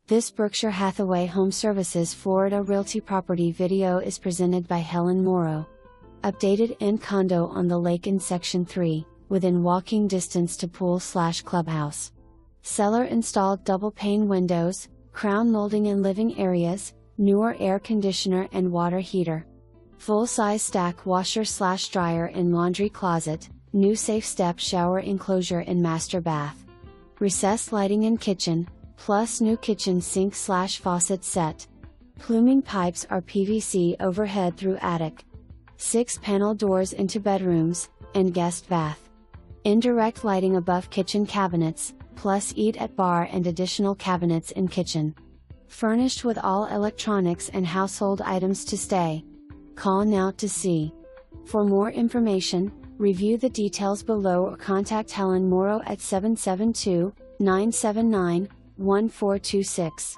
This Berkshire Hathaway HomeServices Florida Realty property video is presented by Helen Morrow. Updated in condo on the lake in Section 3, within walking distance to pool/clubhouse. Seller installed double pane windows, crown molding in living areas, newer air conditioner and water heater. Full-size stack washer/dryer in laundry closet, new safe step shower enclosure in master bath. Recessed lighting in kitchen, plus new kitchen sink/faucet set. Pluming pipes are PVC overhead through attic. 6 panel doors into bedrooms, and guest bath. Indirect lighting above kitchen cabinets, plus eat at bar and additional cabinets in kitchen. Furnished with all electronics and household items to stay. Call now to see. For more information, review the details below or contact Helen Morrow at 772-979-1426.